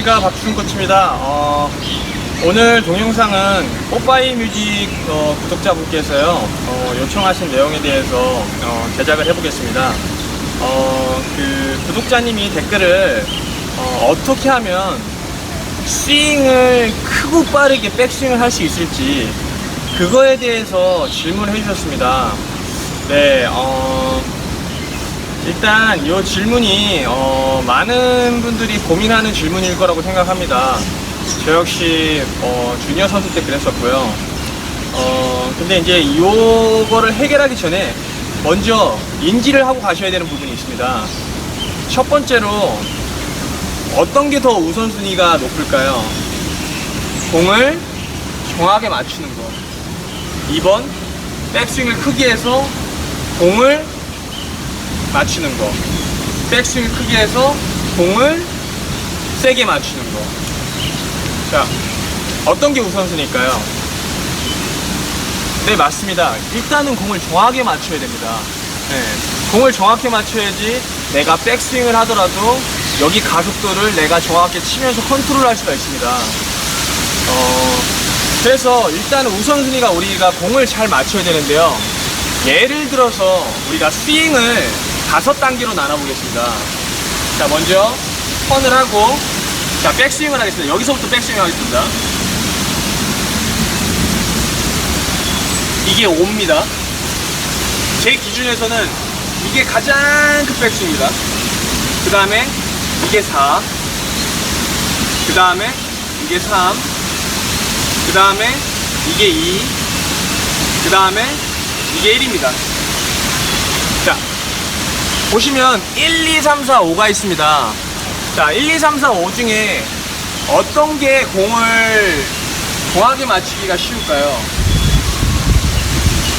안녕하십니까, 박주승 코치입니다. 오늘 동영상은 뽀빠이 뮤직 구독자분께서요 요청하신 내용에 대해서 제작을 해보겠습니다. 그 구독자님이 댓글을 어떻게 하면 스윙을 크고 빠르게 백스윙을 할 수 있을지 그거에 대해서 질문을 해주셨습니다. 네, 일단 이 질문이 많은 분들이 고민하는 질문일 거라고 생각합니다. 저 역시 주니어 선수 때 그랬었고요. 근데 이제 이거를 해결하기 전에 먼저 인지를 하고 가셔야 되는 부분이 있습니다. 첫 번째로 어떤 게 더 우선순위가 높을까요? 공을 정확하게 맞추는 거. 2번, 백스윙을 크게 해서 공을 맞추는 거. 백스윙을 크게 해서 공을 세게 맞추는 거. 자, 어떤 게 우선순위일까요? 네, 맞습니다. 일단은 공을 정확하게 맞춰야 됩니다. 네, 공을 정확히 맞춰야지 내가 백스윙을 하더라도 여기 가속도를 내가 정확하게 치면서 컨트롤 할 수가 있습니다. 그래서 일단은 우선순위가 우리가 공을 잘 맞춰야 되는데요. 예를 들어서 우리가 스윙을 5단계로 나눠보겠습니다. 자, 먼저 턴을 하고, 자, 백스윙을 하겠습니다. 여기서부터 백스윙 하겠습니다. 이게 5입니다. 제 기준에서는 이게 가장 큰 백스윙입니다. 그 다음에 이게 4, 그 다음에 이게 3, 그 다음에 이게 2, 그 다음에 이게 1입니다. 자, 보시면 1, 2, 3, 4, 5가 있습니다. 자, 1, 2, 3, 4, 5 중에 어떤 게 공을 정확하게 맞추기가 쉬울까요?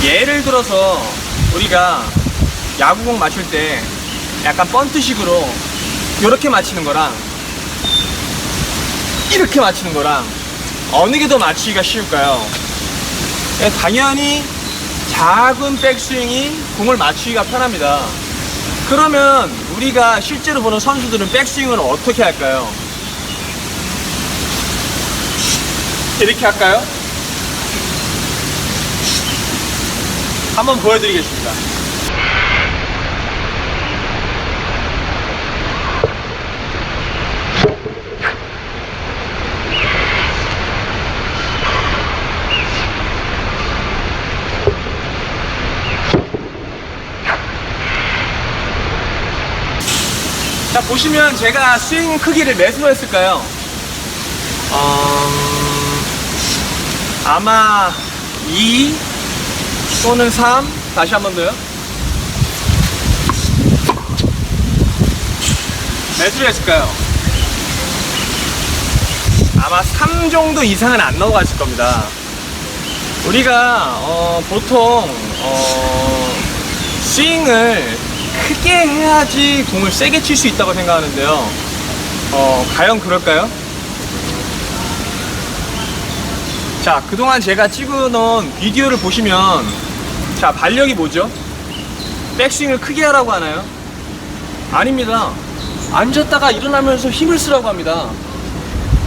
예를 들어서 우리가 야구공 맞출 때 약간 번트식으로 이렇게 맞히는 거랑 이렇게 맞히는 거랑 어느 게 더 맞추기가 쉬울까요? 당연히 작은 백스윙이 공을 맞추기가 편합니다. 그러면 우리가 실제로 보는 선수들은 백스윙을 어떻게 할까요? 이렇게 할까요? 한번 보여드리겠습니다. 자, 보시면 제가 스윙 크기를 몇으로 했을까요? 아마 2 또는 3. 다시 한 번 더요. 몇으로 했을까요? 아마 3 정도 이상은 안 넘어갔을 겁니다. 우리가 보통 스윙을 크게 해야지 공을 세게 칠 수 있다고 생각하는데요. 과연 그럴까요? 자, 그동안 제가 찍어놓은 비디오를 보시면, 자, 반력이 뭐죠? 백스윙을 크게 하라고 하나요? 아닙니다. 앉았다가 일어나면서 힘을 쓰라고 합니다.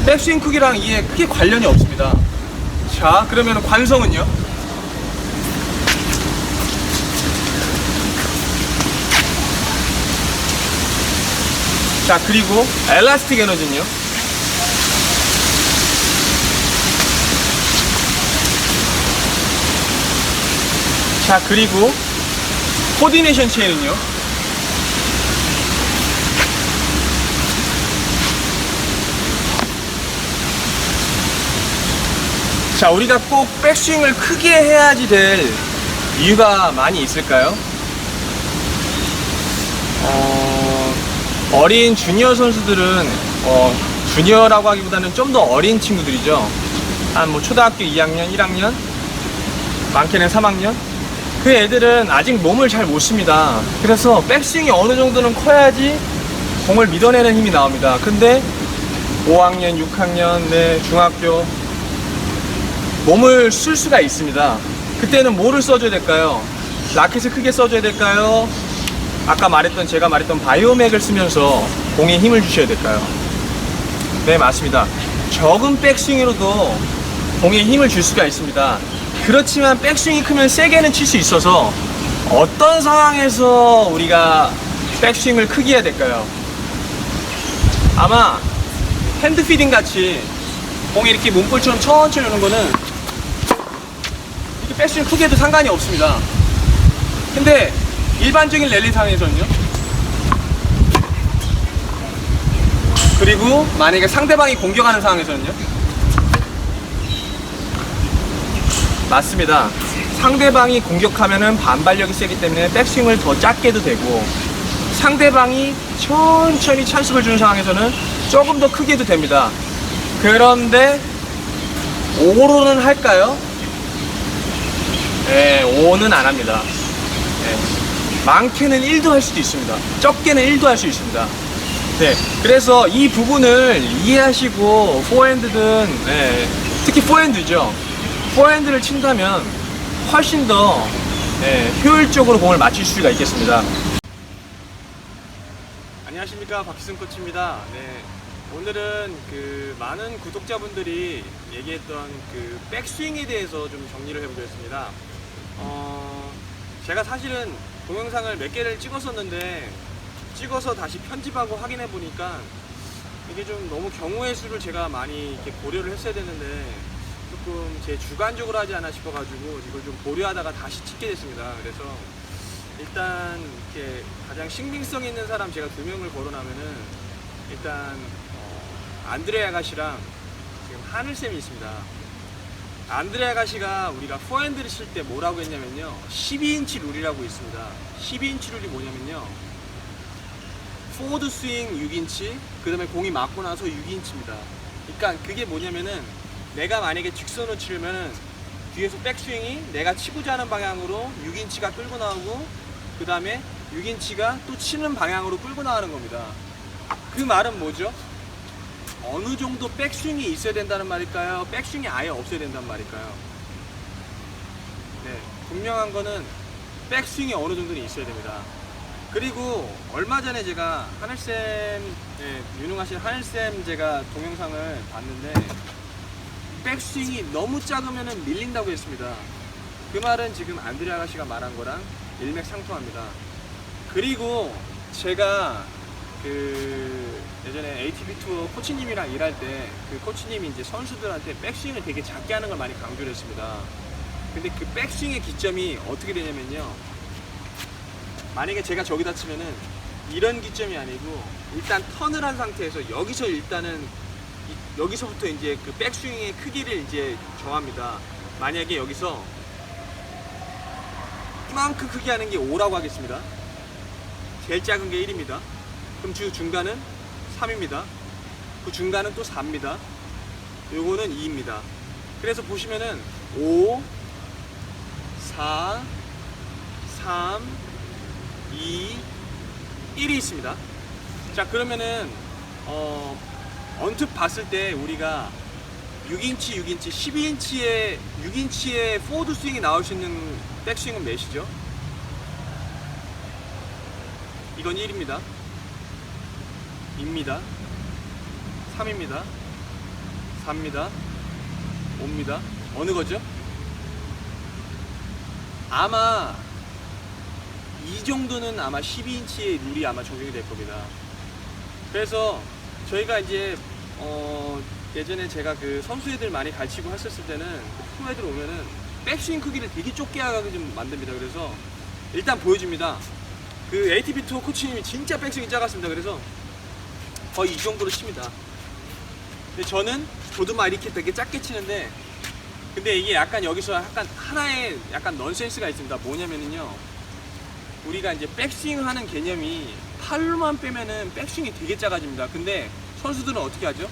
백스윙 크기랑 이게 크게 관련이 없습니다. 자, 그러면 관성은요? 자, 그리고 엘라스틱 에너지는요? 자, 그리고 코디네이션 체인은요? 자, 우리가 꼭 백스윙을 크게 해야지 될 이유가 많이 있을까요? 어린 주니어 선수들은 주니어라고 하기보다는 좀 더 어린 친구들이죠. 한 뭐 초등학교 2학년, 1학년, 많게는 3학년. 그 애들은 아직 몸을 잘 못 씁니다. 그래서 백스윙이 어느 정도는 커야지 공을 밀어내는 힘이 나옵니다. 근데 5학년, 6학년, 네, 중학교 몸을 쓸 수가 있습니다. 그때는 뭐를 써줘야 될까요? 라켓을 크게 써줘야 될까요? 아까 제가 말했던 바이오맥을 쓰면서 공에 힘을 주셔야 될까요? 네, 맞습니다. 적은 백스윙으로도 공에 힘을 줄 수가 있습니다. 그렇지만 백스윙이 크면 세게는 칠 수 있어서 어떤 상황에서 우리가 백스윙을 크게 해야 될까요? 아마 핸드피딩 같이 공이 이렇게 몸볼처럼 천천히 오는 거는 이렇게 백스윙 크게 해도 상관이 없습니다. 근데 일반적인 랠리 상황에서는요, 그리고 만약에 상대방이 공격하는 상황에서는요, 맞습니다. 상대방이 공격하면은 반발력이 세기 때문에 백스윙을 더 작게 해도 되고, 상대방이 천천히 찬스를 주는 상황에서는 조금 더 크게 해도 됩니다. 그런데 5로는 할까요? 네, 5는 안 합니다. 네, 많게는 1도 할 수도 있습니다. 적게는 1도 할 수 있습니다. 네, 그래서 이 부분을 이해하시고 포핸드든, 네, 특히 포핸드죠. 포핸드를 친다면 훨씬 더, 네, 효율적으로 공을 맞출 수가 있겠습니다. 안녕하십니까, 박희승 코치입니다. 네, 오늘은 그 많은 구독자분들이 얘기했던 그 백스윙에 대해서 좀 정리를 해보겠습니다. 제가 사실은 동영상을 몇 개를 찍었었는데, 찍어서 다시 편집하고 확인해 보니까 이게 좀 너무 경우의 수를 제가 많이 이렇게 고려를 했어야 되는데 조금 제 주관적으로 하지 않아 싶어가지고 이걸 좀 고려하다가 다시 찍게 됐습니다. 그래서 일단 이렇게 가장 신빙성 있는 사람 제가 2명을 거론하면은 일단 안드레 아가씨랑 지금 하늘쌤이 있습니다. 안드레 아가씨가 우리가 포핸드를 칠 때 뭐라고 했냐면요, 12인치 룰이라고 있습니다. 12인치 룰이 뭐냐면요, 포워드 스윙 6인치, 그 다음에 공이 맞고 나서 6인치입니다. 그러니까 그게 뭐냐면은 내가 만약에 직선으로 치려면은 뒤에서 백스윙이 내가 치고자 하는 방향으로 6인치가 끌고 나오고, 그 다음에 6인치가 또 치는 방향으로 끌고 나가는 겁니다. 그 말은 뭐죠? 어느 정도 백스윙이 있어야 된다는 말일까요? 백스윙이 아예 없어야 된다는 말일까요? 네, 분명한 거는 백스윙이 어느 정도는 있어야 됩니다. 그리고 얼마 전에 제가 하늘쌤, 네, 유능하신 하늘쌤 제가 동영상을 봤는데 백스윙이 너무 작으면 밀린다고 했습니다. 그 말은 지금 안드레 아가씨가 말한 거랑 일맥상통합니다. 그리고 제가 그 예전에 ATV 투어 코치님이랑 일할 때 그 코치님이 이제 선수들한테 백스윙을 되게 작게 하는 걸 많이 강조를 했습니다. 근데 그 백스윙의 기점이 어떻게 되냐면요, 만약에 제가 저기다 치면은 이런 기점이 아니고 일단 턴을 한 상태에서 여기서 일단은 여기서부터 이제 그 백스윙의 크기를 이제 정합니다. 만약에 여기서 이만큼 크게 하는 게 5라고 하겠습니다. 제일 작은 게 1입니다. 그럼 중간은 3입니다. 그 중간은 또 4입니다. 요거는 2입니다. 그래서 보시면은 5, 4, 3, 2, 1이 있습니다. 자, 그러면은 언뜻 봤을 때 우리가 6인치, 6인치, 12인치의 6인치의 포워드 스윙이 나올 수 있는 백스윙은 몇이죠? 이건 1입니다. 2입니다. 3입니다. 4입니다. 5입니다. 어느 거죠? 아마 이 정도는 아마 12인치의 룰이 아마 적용이 될 겁니다. 그래서 저희가 이제 예전에 제가 그 선수 애들 많이 가르치고 했었을 때는 프로 애들 오면은 백스윙 크기를 되게 좁게 하게 좀 만듭니다. 그래서 일단 보여줍니다. 그 ATV 투어 코치님이 진짜 백스윙이 작았습니다. 그래서 거의 이 정도로 칩니다. 근데 저도 막 이렇게 되게 작게 치는데, 근데 이게 약간 여기서 약간 하나의 약간 넌센스가 있습니다. 뭐냐면은요, 우리가 이제 백스윙 하는 개념이 팔로만 빼면은 백스윙이 되게 작아집니다. 근데 선수들은 어떻게 하죠?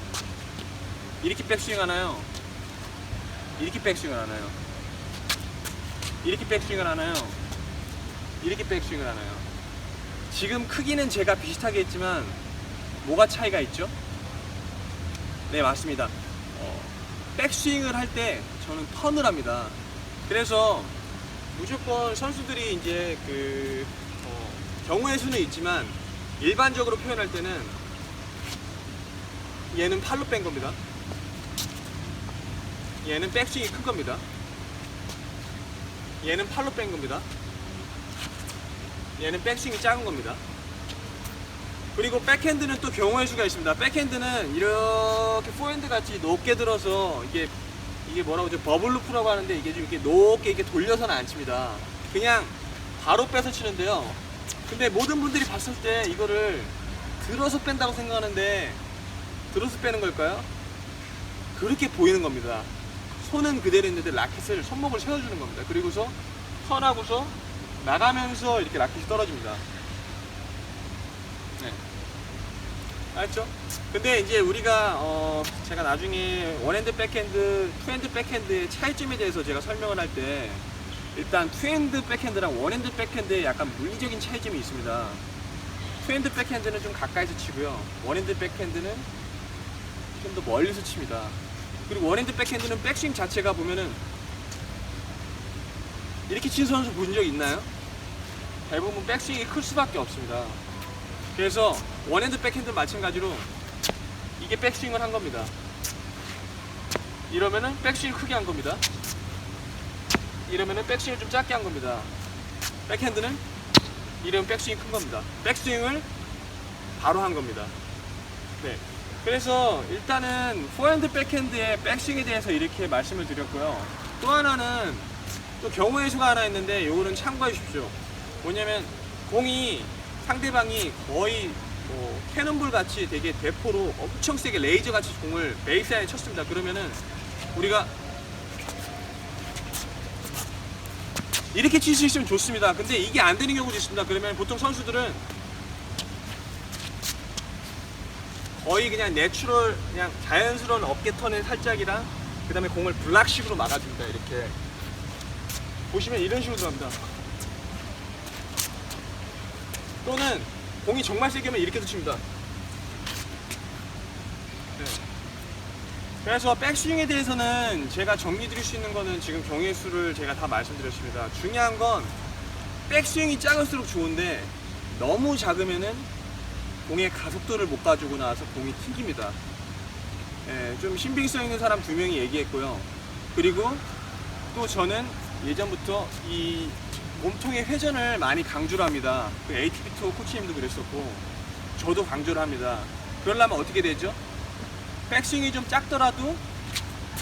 이렇게 백스윙 하나요? 이렇게 백스윙을 하나요? 이렇게 백스윙을 하나요? 이렇게 백스윙을 하나요? 지금 크기는 제가 비슷하게 했지만 뭐가 차이가 있죠? 네, 맞습니다. 백스윙을 할 때 저는 턴을 합니다. 그래서 무조건 선수들이 이제 그 경우의 수는 있지만 일반적으로 표현할 때는 얘는 팔로 뺀 겁니다. 얘는 백스윙이 큰 겁니다. 얘는 팔로 뺀 겁니다. 얘는 백스윙이 작은 겁니다. 그리고 백핸드는 또 경우의 수가 있습니다. 백핸드는 이렇게 포핸드 같이 높게 들어서 이게 뭐라고 하죠? 버블 루프라고 하는데 이게 좀 이렇게 높게 이렇게 돌려서는 안 칩니다. 그냥 바로 빼서 치는데요. 근데 모든 분들이 봤을 때 이거를 들어서 뺀다고 생각하는데 들어서 빼는 걸까요? 그렇게 보이는 겁니다. 손은 그대로 있는데 라켓을 손목을 세워주는 겁니다. 그리고서 턴하고서 나가면서 이렇게 라켓이 떨어집니다. 네. 알죠? 근데 이제 우리가 제가 나중에 원핸드 백핸드, 투핸드 백핸드의 차이점에 대해서 제가 설명을 할 때 일단 투핸드 백핸드랑 원핸드 백핸드에 약간 물리적인 차이점이 있습니다. 투핸드 백핸드는 좀 가까이서 치고요. 원핸드 백핸드는 좀 더 멀리서 칩니다. 그리고 원핸드 백핸드는 백스윙 자체가 보면은 이렇게 친 선수 보신 적 있나요? 대부분 백스윙이 클 수밖에 없습니다. 그래서 원핸드 백핸드 마찬가지로 이게 백스윙을 한 겁니다. 이러면은 백스윙을 크게 한 겁니다. 이러면은 백스윙을 좀 작게 한 겁니다. 백핸드는 이러면 백스윙이 큰 겁니다. 백스윙을 바로 한 겁니다. 네. 그래서 일단은 포핸드 백핸드의 백스윙에 대해서 이렇게 말씀을 드렸고요. 또 하나는 또 경우의 수가 하나 있는데 요거는 참고해 주십시오. 뭐냐면 공이 상대방이 거의 뭐 캐논볼 같이 되게 대포로 엄청 세게 레이저 같이 공을 베이스라인에 쳤습니다. 그러면은 우리가 이렇게 칠 수 있으면 좋습니다. 근데 이게 안 되는 경우도 있습니다. 그러면 보통 선수들은 거의 그냥 내추럴, 그냥 자연스러운 어깨 턴의 살짝이랑 그 다음에 공을 블락식으로 막아줍니다. 이렇게 보시면 이런 식으로 들어갑니다. 또는 공이 정말 세게 오면 이렇게도 칩니다. 네. 그래서 백스윙에 대해서는 제가 정리 드릴 수 있는 거는 지금 경우의 수를 제가 다 말씀드렸습니다. 중요한 건 백스윙이 작을수록 좋은데 너무 작으면은 공의 가속도를 못 가지고 나와서 공이 튕깁니다. 예, 좀 신빙성 있는 사람 2명이 얘기했고요. 그리고 또 저는 예전부터 이 몸통의 회전을 많이 강조를 합니다. 그 ATP 투어 코치님도 그랬었고 저도 강조를 합니다. 그러려면 어떻게 되죠? 백스윙이 좀 작더라도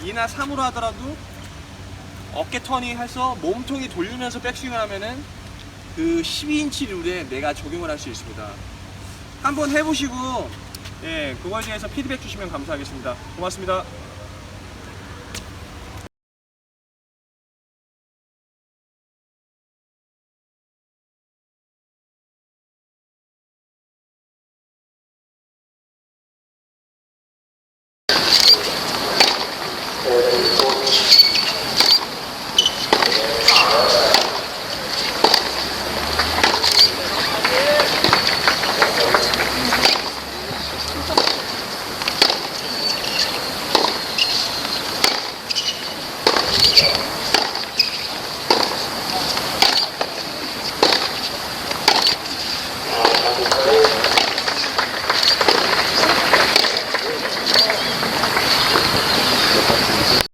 2나 3으로 하더라도 어깨 터닝 해서 몸통이 돌리면서 백스윙을 하면은 그 12인치 룰에 내가 적용을 할 수 있습니다. 한번 해보시고 예, 그거에 대해서 피드백 주시면 감사하겠습니다. 고맙습니다.